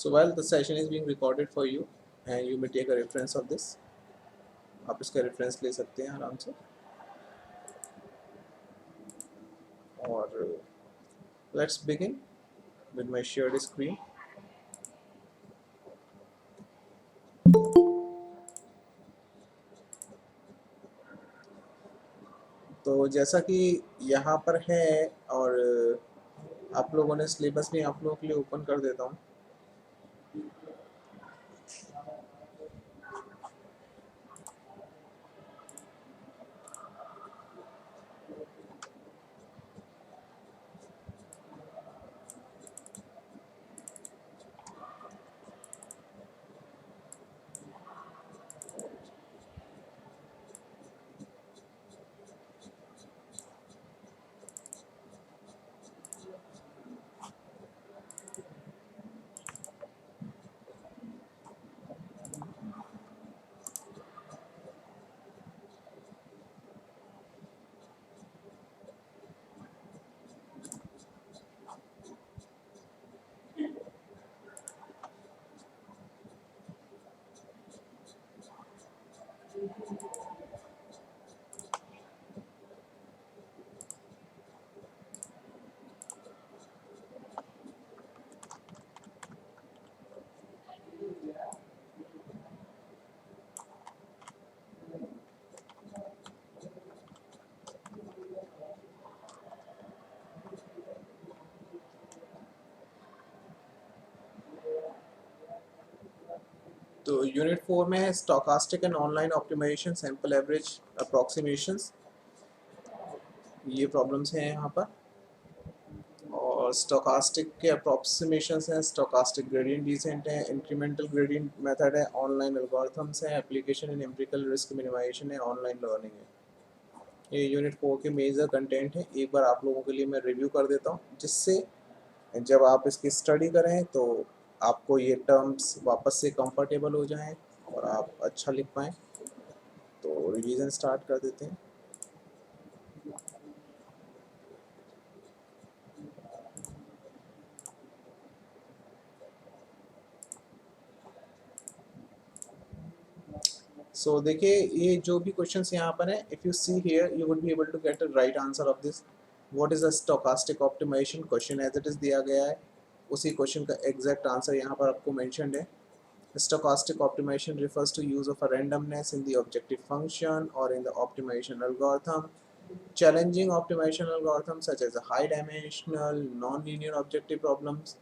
So while the session is being recorded for you and you may take a reference of this, आप इसका reference ले सकते हैं आराम से। और let's begin with my shared screen. तो जैसा कि यहाँ पर है और आप लोगों ने सिलेबस में आप लोगों के लिए ओपन कर देता हूँ। तो यूनिट 4 में है stochastic and online optimisation sample average approximations, ये प्रॉब्लम्स हैं यहाँ पर। और स्टोकास्टिक के अप्रॉक्सीमेशंस हैं, स्टोकास्टिक ग्रेडियंट डिसेंट है, इंक्रीमेंटल ग्रेडियंट मेथड है, ऑनलाइन एल्गोरिथम्स है, application and empirical risk minimisation है, ऑनलाइन लर्निंग है। ये यूनिट 4 के मेजर कंटेंट है। एक बार आप लोगों के लिए मैं रिव्यू कर देता हूँ, जिससे जब आप इसकी स्टडी करें तो आपको ये टर्म्स वापस से कंफर्टेबल हो जाएं और आप अच्छा लिख पाएँ। तो रिवीजन स्टार्ट कर देते हैं। सो देखिए, ये जो भी क्वेश्चंस यहाँ पर हैं, if you see here you would be able to get a right answer of this. What is a stochastic optimisation, question as it is दिया गया है, उसी क्वेश्चन का एग्जैक्ट आंसर यहाँ पर आपको मेंशन्ड है। Stochastic optimization refers to use of a randomness in the objective function or in the optimization algorithm. Challenging optimization algorithms such as high-dimensional non-linear objective problems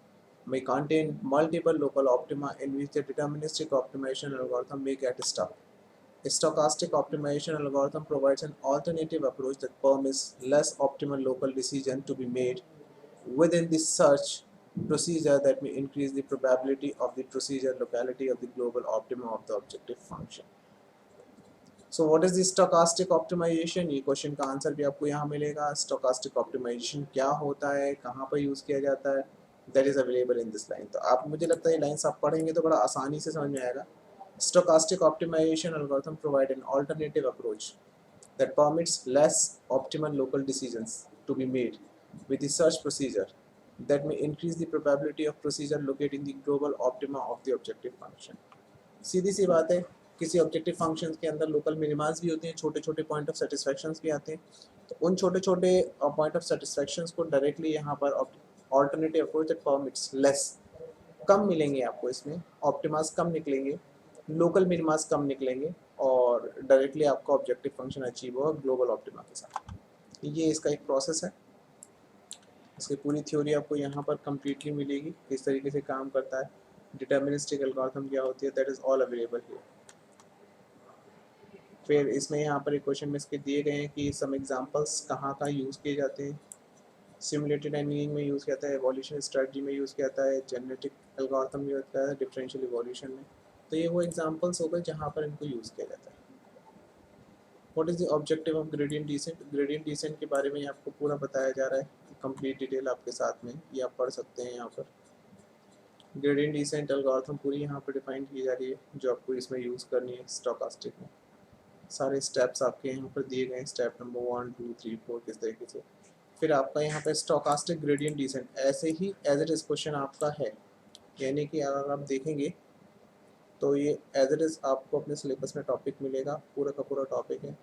may contain multiple local optima in which the deterministic optimization algorithm may get stuck. A stochastic optimization algorithm provides an alternative approach that permits less optimal local decision to be made within the search procedure that may increase the probability of the procedure locality of the global optimum of the objective function. So what is the stochastic optimization? ये question का answer भी आपको यहाँ मिलेगा। stochastic optimization क्या होता है, कहाँ पर यूज़ किया जाता है, that is available in this line. तो आप, मुझे लगता है ये लाइन्स आप पढ़ेंगे तो बड़ा आसानी से समझ में आएगा। Stochastic optimization algorithm provide an alternative approach that permits less optimal local decisions to be made with the search procedure that may increase the probability of procedure locating the global optima of the objective function. सीधी सी बात है, किसी objective function के अंदर local मिनिमास भी होते हैं, छोटे छोटे पॉइंट ऑफ सेटिस्फैक्शन भी आते हैं। तो उन छोटे छोटे पॉइंट ऑफ सेटिस्फैक्शन को डायरेक्टली यहाँ पर alternative approach that permits less, कम मिलेंगे आपको, इसमें ऑप्टिमास कम निकलेंगे, लोकल मिनिमास कम निकलेंगे और डायरेक्टली आपका ऑब्जेक्टिव फंक्शन अचीव होगा ग्लोबल ऑप्टिमा के साथ। ये इसका एक प्रोसेस है। इसकी पूरी थ्योरी आपको यहाँ पर कम्प्लीटली मिलेगी, किस तरीके से काम करता है, डिटर्मिनिस्टिक एल्गोरिथम क्या होती है, that is all available here. फिर इसमें यहाँ पर एक क्वेश्चन में इसके दिए गए हैं कि सम एग्जांपल्स कहाँ का यूज़ किए जाते हैं। सिमुलेटेड एनीलिंग में यूज़ किया जाता है, एवोल्यूशन स्ट्रेटजी में यूज़ किया जाता है, जेनेटिक एल्गोरिथम में यूज़ किया जाता है, डिफरेंशियल इवोल्यूशन में। तो ये वो एग्जाम्पल्स हो गए जहाँ पर इनको यूज़ किया जाता है। What is the objective of gradient descent, gradient descent के बारे में आपको पूरा बताया जा रहा है, कंप्लीट डिटेल आपके साथ में, ये आप पढ़ सकते हैं यहाँ पर। ग्रेडियंट डिसेंट एल्गोरिथम पूरी यहाँ पर डिफाइन की जा रही है, जो आपको इसमें यूज़ करनी है स्टोकास्टिक में। सारे स्टेप्स आपके यहाँ पर दिए गए हैं, स्टेप नंबर 1 2 3 4 किस तरीके से। फिर आपका यहाँ पर स्टोकास्टिक ग्रेडियंट डिसेंट ऐसे ही एज इट इज़ क्वेश्चन आपका है, यानी कि अगर आप देखेंगे तो ये एज इट इज़ आपको अपने सिलेबस में टॉपिक मिलेगा, पूरा का पूरा टॉपिक है।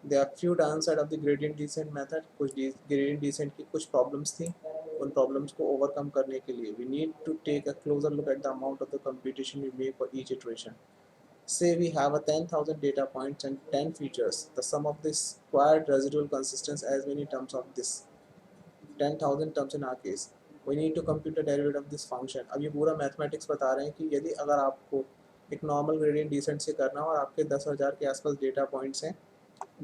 They are few downside of the gradient descent method, कुछ ग्रेडियंट डिसेंट की कुछ प्रॉब्लम्स थी, उन प्रॉब्लम्स को ओवरकम करने के लिए we need to take a closer look at the amount of the computation we make for each iteration. Say we have a 10,000 data points and 10 features. The sum of this squared residual consists as many terms of this 10,000 terms in our case. We need to compute the derivative of this function. अब ये पूरा mathematics बता रहे हैं कि यदि अगर आपको एक नॉर्मल ग्रेडियंट डिसेंट से करना हो और आपके 10,000 के आसपास डेटा पॉइंट्स हैं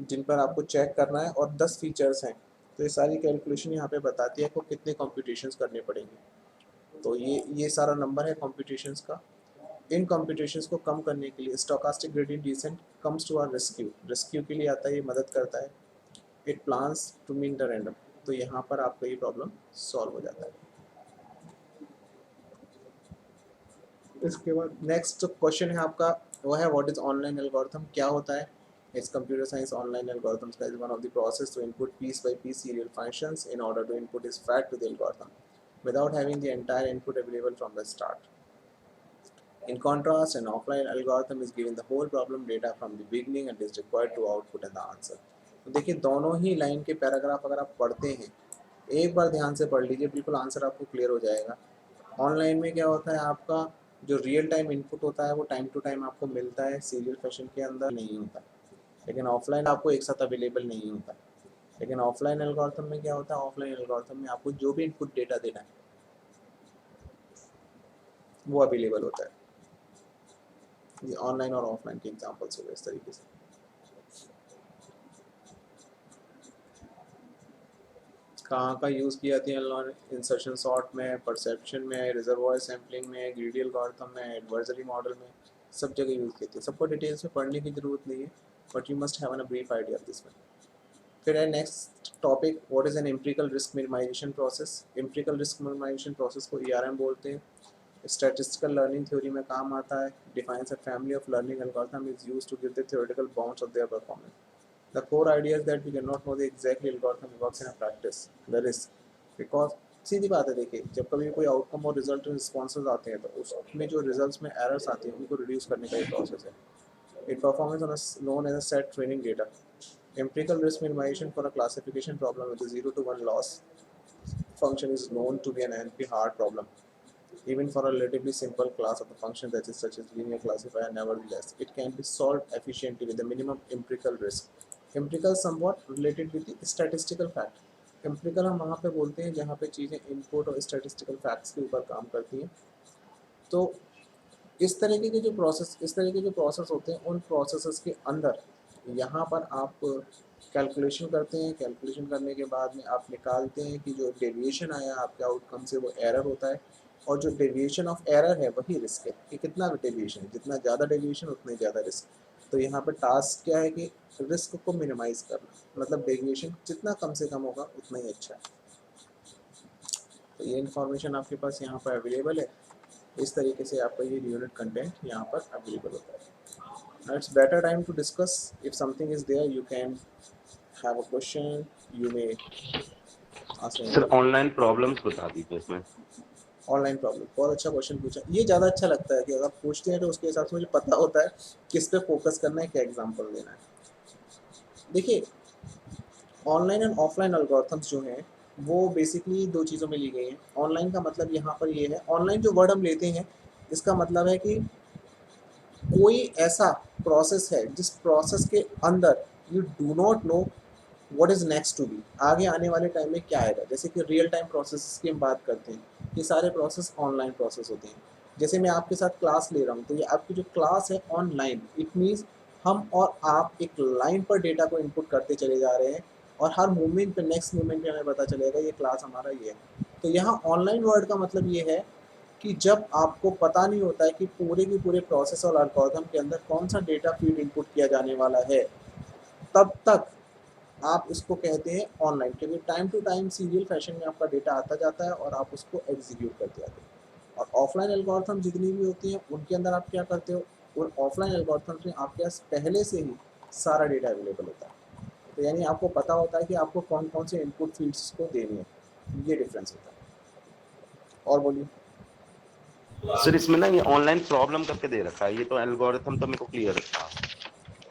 जिन पर आपको चेक करना है और 10 फीचर्स हैं, तो ये सारी कैलकुलेशन यहाँ पे बताती है आपको कितने कॉम्पिटिशन्स करने पड़ेंगे। तो ये सारा नंबर है कॉम्पिटिशन्स का। इन कॉम्पिटिशन्स को कम करने के लिए stochastic gradient descent comes to our rescue के लिए आता है, ये मदद करता है। It plans to mean the random, तो यहाँ पर आपका ये प्रॉब्लम सॉल्व हो जाता है। इसके बाद नेक्स्ट क्वेश्चन है आपका, वो है व्हाट इज ऑनलाइन एल्गोरिथम, क्या होता है। It's computer science online algorithms का is one of the process to input piece by piece serial functions in order to input is fed to the algorithm without having the entire input available from the start. In contrast, an offline algorithm is given the whole problem data from the beginning and is required to output and the answer. तो देखिए दोनों ही line के paragraph अगर आप पढ़ते हैं, एक बार ध्यान से पढ़ लीजिए, बिल्कुल आंसर आपको क्लियर हो जाएगा। ऑनलाइन में क्या होता है, आपका जो रियल टाइम इनपुट होता है वो टाइम टू टाइम आपको मिलता है, सीरियल फैशन के अंदर नहीं होता। लेकिन ऑफलाइन आपको एक साथ अवेलेबल नहीं होता। लेकिन ऑफलाइन एल्गोरिथम में क्या होता है, ऑफलाइन एल्गोरिथम में आपको जो भी इनपुट डेटा देना है वो अवेलेबल होता है। ये ऑनलाइन और ऑफलाइन के एग्जांपल्स हो गए इस तरीके से। कहाँ का यूज़ की जाती है इंसर्शन सॉर्ट में, परसेप्शन में, रिजर्वॉयर सैम्पलिंग में, ग्रीडी एल्गोरिथम में, एडवर्सरी मॉडल में, सब जगह यूज़ की जाती है। सबको डिटेल्स में पढ़ने की ज़रूरत नहीं है, but you must have an a brief idea of this one. फिर है next topic, what is an empirical risk minimisation process. Empirical risk minimisation process को ERM बोलते हैं। स्टैटिस्टिकल लर्निंग थ्योरी में काम आता है। Defines a family of learning algorithm is used to give the theoretical bounds of their performance. The core idea is that we cannot know the exact algorithm works in a practice. The risk, because सीधी बात है, देखिए जब कभी कोई outcome और result responses आते हैं तो उसमें जो रिजल्ट्स में एरर्स आती हैं उनको रिड्यूस करने का एक प्रोसेस है। It performance on known as a set training data. Empirical risk minimisation for a classification problem with 0 to 1 loss function is known to be an NP hard problem. Even for a relatively simple class of the function that is such as linear classifier, nevertheless, it can be solved efficiently with the minimum empirical risk. Empirical somewhat related with the statistical fact. Empirical हम वहाँ पे बोलते हैं जहाँ पे चीज़ें input और statistical facts के ऊपर काम करती हैं। तो इस तरीके के जो प्रोसेस होते हैं, उन प्रोसेसेस के अंदर यहाँ पर आप कैलकुलेशन करते हैं। कैलकुलेशन करने के बाद में आप निकालते हैं कि जो डेविएशन आया आपके आउटकम से वो एरर होता है, और जो डेविएशन ऑफ एरर है वही रिस्क है कि कितना डेविएशन है, जितना ज़्यादा डेविएशन उतना ज़्यादा रिस्क। तो यहाँ पर टास्क क्या है कि रिस्क को मिनिमाइज़ करना, मतलब डेविएशन जितना कम से कम होगा उतना ही अच्छा है। तो ये इन्फॉर्मेशन आपके पास यहाँ पर अवेलेबल है। इस तरीके से आपका ये यूनिट कंटेंट यहाँ पर अवेलेबल होता है। Now it's better time to discuss. If something is there, you can have a question. You may ask sir anything. Online problems बता दीजिए इसमें। ऑनलाइन प्रॉब्लम, बहुत अच्छा क्वेश्चन पूछा। ये ज़्यादा अच्छा लगता है कि अगर पूछते हैं तो उसके हिसाब से मुझे पता होता है किस पे फोकस करना है, क्या एग्जांपल देना है। देखिए ऑनलाइन एंड ऑफलाइन एल्गोरिथम्स जो हैं वो बेसिकली दो चीज़ों में ली गई हैं। ऑनलाइन का मतलब यहाँ पर ये है, ऑनलाइन जो वर्ड हम लेते हैं इसका मतलब है कि कोई ऐसा प्रोसेस है जिस प्रोसेस के अंदर you do not know what is next to be, आगे आने वाले टाइम में क्या आएगा। जैसे कि रियल टाइम प्रोसेस की हम बात करते हैं, ये सारे प्रोसेस ऑनलाइन प्रोसेस होते हैं। जैसे मैं आपके साथ क्लास ले रहा हूँ तो ये आपकी जो क्लास है ऑनलाइन, इट मीन्स हम और आप एक लाइन पर डेटा को इनपुट करते चले जा रहे हैं और हर मोमेंट पे नेक्स्ट मोमेंट पे हमें पता चलेगा ये क्लास हमारा ये है। तो यहाँ ऑनलाइन वर्ड का मतलब ये है कि जब आपको पता नहीं होता है कि पूरे के पूरे प्रोसेस और एल्गोरिथम के अंदर कौन सा डेटा फीड इनपुट किया जाने वाला है, तब तक आप इसको कहते हैं ऑनलाइन, क्योंकि time to time serial fashion में आपका डेटा आता जाता है और आप उसको एग्जीक्यूट करते जाते हैं। और ऑफलाइन एल्गोरिथम जितनी भी होती हैं उनके अंदर आप क्या करते हो, और ऑफलाइन एल्गोरिथम्स में आपके पास पहले से ही सारा डेटा अवेलेबल होता है। तो यानी आपको पता होता है कि आपको कौन कौन से इनपुट फीड्स को देनी है, ये डिफरेंस होता है। और बोलिए। सर इसमें ना ये ऑनलाइन प्रॉब्लम करके दे रखा है, ये तो एल्गोरिथम तो मेरे को क्लियर था।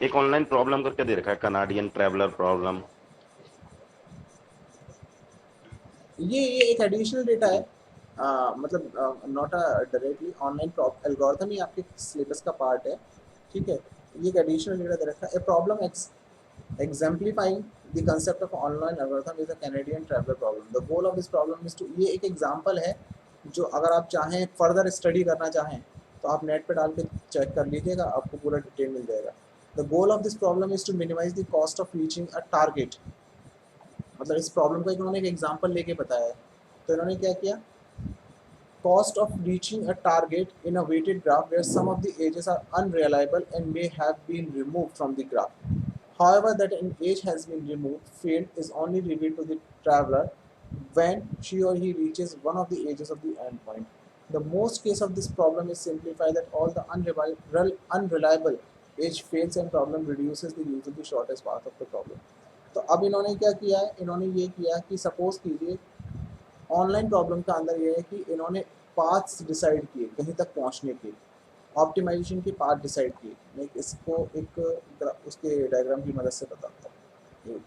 एक ऑनलाइन प्रॉब्लम करके दे रखा है, कनाडियन ट्रैवलर प्रॉब्लम। ये एक एडिशनल डेटा है, मतलब not a directly online algorithm ही आपके सिलेबस का पार्ट है, ठीक है। ये एक एडिशनल डेटा दे रखा है। A problem exemplifying the concept of online algorithm is a Canadian traveler problem. The goal of this problem is to, ये एक एग्जांपल है जो अगर आप चाहें फर्दर स्टडी करना चाहें तो आप नेट पे डाल के चेक कर लीजिएगा, आपको पूरा डिटेल मिल जाएगा। The goal of this problem is to minimise the cost of reaching a target. मतलब इस प्रॉब्लम को इन्होंने एक एग्जांपल लेके बताया है। तो इन्होंने क्या किया, cost of reaching a target in a weighted graph where some of the edges are unreliable and may have been removed from the graph. However, that an edge has been removed, field is only revealed to the traveler when she or he reaches one of the edges of the endpoint. The most case of this problem is simplified that all the unreliable edge fails and problem reduces the use of the shortest path of the problem. तो अब इन्होंने क्या किया है, इन्होंने ये किया कि सपोज कीजिए ऑनलाइन प्रॉब्लम का अंदर ये है कि इन्होंने पाथ्स डिसाइड किए कहीं तक पहुंचने के, ऑप्टिमाइजेशन के पाथ डिसाइड किए। मैं इसको एक उसके डायग्राम की मदद से बताता हूँ।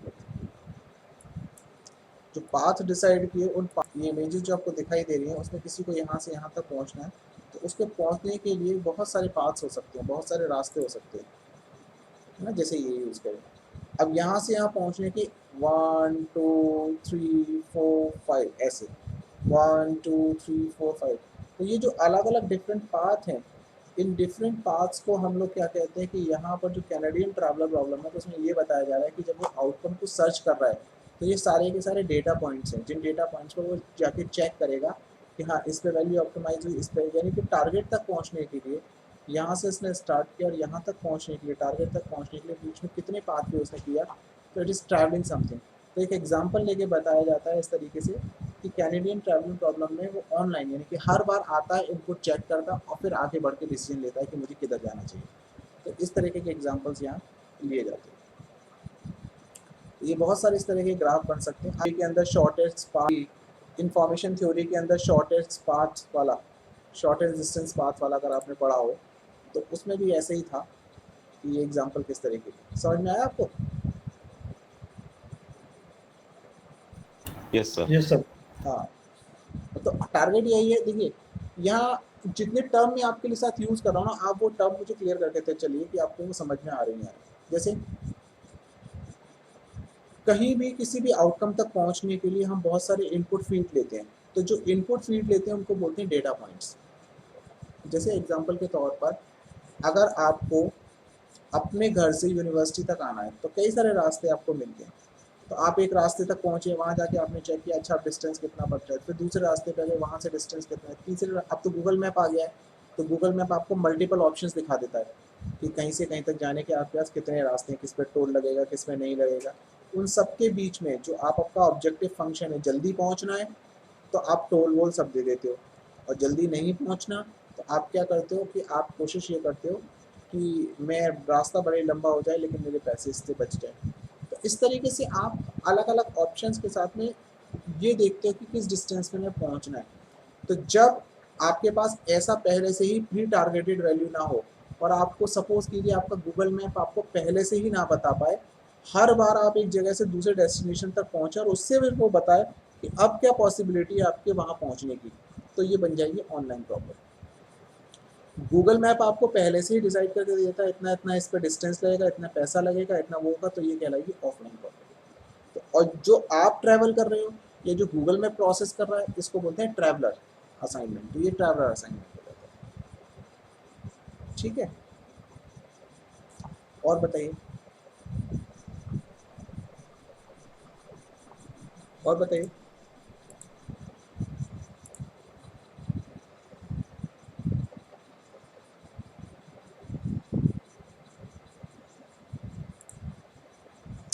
जो पाथ डिसाइड किए उन ये इमेजेस जो आपको दिखाई दे रही हैं उसमें किसी को यहाँ से यहाँ तक पहुँचना है, तो उसके पहुँचने के लिए बहुत सारे पाथ्स हो सकते हैं, बहुत सारे रास्ते हो सकते हैं, है ना। जैसे ये यूज़ करें, अब यहाँ से यहाँ पहुँचने के 1 2 3 4 5 ऐसे 1 2 3 4 5, तो ये जो अलग अलग डिफरेंट पाथ हैं, इन डिफरेंट पाथ्स को हम लोग क्या कहते हैं कि यहाँ पर जो कैनेडियन ट्रैवलर प्रॉब्लम है तो उसमें ये बताया जा रहा है कि जब वो आउटकम को सर्च कर रहा है तो ये सारे के सारे डेटा पॉइंट्स हैं, जिन डेटा पॉइंट्स पर वो जाके चेक करेगा कि हाँ इस पर वैल्यू ऑप्टिमाइज हुई, इस पर, यानी कि टारगेट तक पहुँचने के लिए यहाँ से इसने स्टार्ट किया और यहाँ तक पहुँचने के लिए, टारगेट तक पहुँचने के लिए बीच में कितने पाथ पे उसने किया, तो इट इज़ ट्रैवलिंग समथिंग। तो एक एग्जाम्पल लेके बताया जाता है इस तरीके से कि कैनेडियन ट्रैवलिंग प्रॉब्लम में वो ऑनलाइन, यानी कि हर बार आता है, इनपुट चेक करता और फिर आगे बढ़ के डिसीजन लेता है कि मुझे किधर जाना चाहिए। तो इस तरीके के एग्जाम्पल्स यहाँ लिए जाते हैं। ये बहुत सारे इस तरह के ग्राफ बन सकते हैं। के अंदर शॉर्टेस्ट पाथ, इंफॉर्मेशन थ्योरी के अंदर शॉर्टेस्ट पाथ वाला, शॉर्टेस्ट डिस्टेंस पाथ वाला अगर आपने पढ़ा हो तो उसमें भी ऐसे ही था कि ये एग्जाम्पल किस तरीके की, समझ में आया आपको? Yes sir. Yes sir. हाँ, तो टारगेट यही है। देखिए यहाँ जितने टर्म मैं आपके लिए साथ यूज़ कर रहा हूँ ना, आप वो टर्म मुझे क्लियर करके थे चलिए कि आपको वो समझ में आ रही है। जैसे कहीं भी किसी भी आउटकम तक पहुँचने के लिए हम बहुत सारे इनपुट फीड लेते हैं, तो जो इनपुट फीड लेते हैं उनको बोलते हैं डेटा पॉइंट्स। जैसे एग्जाम्पल के तौर पर अगर आपको अपने घर से यूनिवर्सिटी तक आना है तो कई सारे रास्ते आपको मिलते हैं, तो आप एक रास्ते तक पहुँचे, वहाँ जाके आपने चेक किया अच्छा डिस्टेंस कितना बचा है, फिर दूसरे रास्ते पे गए वहाँ से डिस्टेंस कितना है, तीसरे, अब तो गूगल मैप आ गया है, तो गूगल मैप आपको मल्टीपल ऑप्शंस दिखा देता है कि कहीं से कहीं तक जाने के आपके पास कितने रास्ते हैं, किस पे टोल लगेगा, किस पे नहीं लगेगा। उन सब के बीच में जो आपका ऑब्जेक्टिव फंक्शन है, जल्दी पहुँचना है तो आप टोल वोल सब दे देते हो, और जल्दी नहीं पहुँचना तो आप क्या करते हो कि आप कोशिश ये करते हो कि मैं रास्ता बड़े लंबा हो जाए लेकिन मेरे पैसे इससे बच जाए। तो इस तरीके से आप अलग अलग ऑप्शंस के साथ में ये देखते हो कि किस डिस्टेंस में पहुंचना है। तो जब आपके पास ऐसा पहले से ही प्री टारगेटेड वैल्यू ना हो और आपको सपोज कीजिए आपका गूगल मैप आपको पहले से ही ना बता पाए, हर बार आप एक जगह से दूसरे डेस्टिनेशन तक पहुंचे और उससे भी वो बताए कि अब क्या पॉसिबिलिटी है आपके वहाँ पहुँचने की, तो ये बन जाएगी ऑनलाइन प्रॉब्लम। गूगल मैप आपको पहले से ही डिसाइड करके देता है इतना इतना इस पर डिस्टेंस लगेगा, इतना पैसा लगेगा, इतना वो होगा, तो ये कहलाएगी ऑफलाइन प्रॉब्लम। तो और जो आप ट्रैवल कर रहे हो या जो गूगल मैप प्रोसेस कर रहा है इसको बोलते हैं ट्रैवलर असाइनमेंट। तो ये ट्रैवलर असाइनमेंट हो जाता है, ठीक है। और बताइए, और बताइए।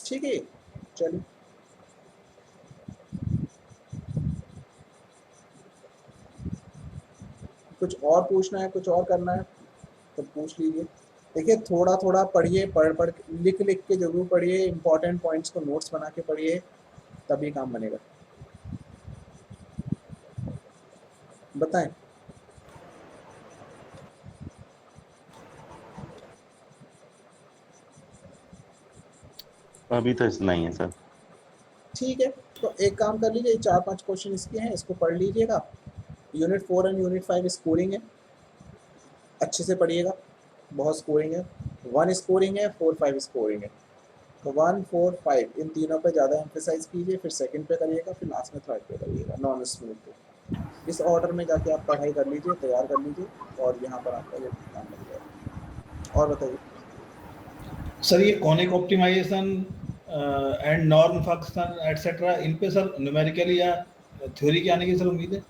ठीक है, चलिए। कुछ और पूछना है, कुछ और करना है तो पूछ लीजिए। देखिए थोड़ा थोड़ा पढ़िए, पढ़ पढ़ लिख लिख के जरूर पढ़िए, इंपॉर्टेंट पॉइंट्स को नोट्स बना के पढ़िए, तभी काम बनेगा। बताएं। अभी तो इतना ही है सर। ठीक है, तो एक काम कर लीजिए, 4-5 क्वेश्चन इसके हैं, इसको पढ़ लीजिएगा। यूनिट 4 एंड यूनिट 5 स्कोरिंग है, अच्छे से पढ़िएगा, बहुत स्कोरिंग है। 1 स्कोरिंग है, 4 5 स्कोरिंग है। तो 1 4 5 इन तीनों पे ज़्यादा एम्फेसाइज कीजिए, फिर सेकंड पे करिएगा, फिर लास्ट में थर्ड पे करिएगा, नॉन स्मूथ पे। इस ऑर्डर में जाके आप पढ़ाई कर लीजिए, तैयार कर लीजिए, और यहाँ पर आपका ये काम लग जाएगा। और बताइए सर ये conic optimisation and norm function etcetera, इन पे सर न्यूमेरिकली या थ्योरी के आने की सर उम्मीद है?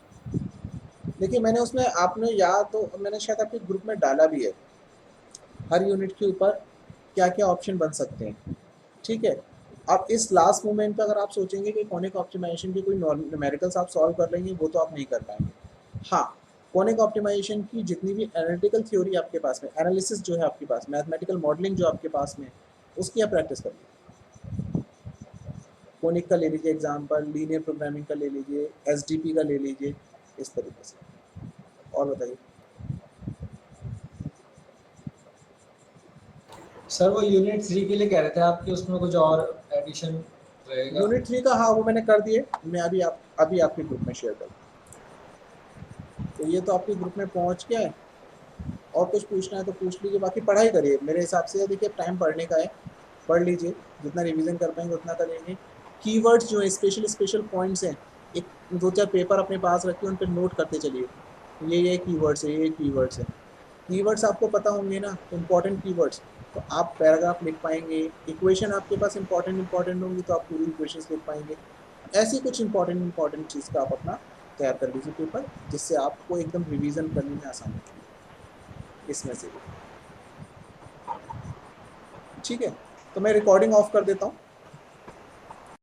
देखिए, मैंने उसमें, आपने याद तो मैंने शायद आपके ग्रुप में डाला भी है, हर यूनिट के ऊपर क्या क्या ऑप्शन बन सकते हैं। ठीक है, अब इस लास्ट मोमेंट पे अगर आप सोचेंगे कि कॉनिक ऑप्टिमाइजेशन की कोई न्यूमेरिकल्स आप सॉल्व कर लेंगे, वो तो आप नहीं कर पाएंगे। हाँ, कॉनिक ऑप्टिमाइजेशन की जितनी भी एनालिटिकल थ्योरी आपके पास में, एनालिसिस जो है आपके पास, मैथमेटिकल मॉडलिंग जो आपके पास में, उसकी आप प्रैक्टिस करिए। कॉनिक का ले लीजिए एग्जाम्पल, लीनियर प्रोग्रामिंग का ले लीजिए, एसडीपी का ले लीजिए, इस तरीके से। और बताइए सर वो यूनिट 3 के लिए कह रहे थे आपकी, उसमें कुछ और एडिशन रहेगा? यूनिट 3 का, हाँ वो मैंने कर दिए, मैं अभी आपके ग्रुप में शेयर कर दूँ। तो ये तो आपके ग्रुप में पहुंच गया है, और कुछ पूछना है तो पूछ लीजिए, बाकी पढ़ाई करिए। मेरे हिसाब से देखिए, टाइम पढ़ने का है, पढ़ लीजिए, जितना रिवीजन कर पाएंगे उतना करेंगे। कीवर्ड्स जो है, स्पेशल पॉइंट्स हैं, एक 2-4 पेपर अपने पास रखिए, उन पर नोट करते चलिए, ये कीवर्ड्स है, ये कीवर्ड्स है। कीवर्ड्स आपको पता होंगे ना, इंपॉर्टेंट कीवर्ड्स, तो आप पैराग्राफ लिख पाएंगे। इक्वेशन आपके पास इंपॉर्टेंट होंगी तो आप पूरी इक्वेशंस लिख पाएंगे। ऐसी कुछ इंपॉर्टेंट चीज़ का आप अपना तैयार कर लीजिए पेपर, जिससे आपको एकदम रिवीजन करने में आसानी होगी इसमें से भी। ठीक है, तो मैं रिकॉर्डिंग ऑफ कर देता हूँ।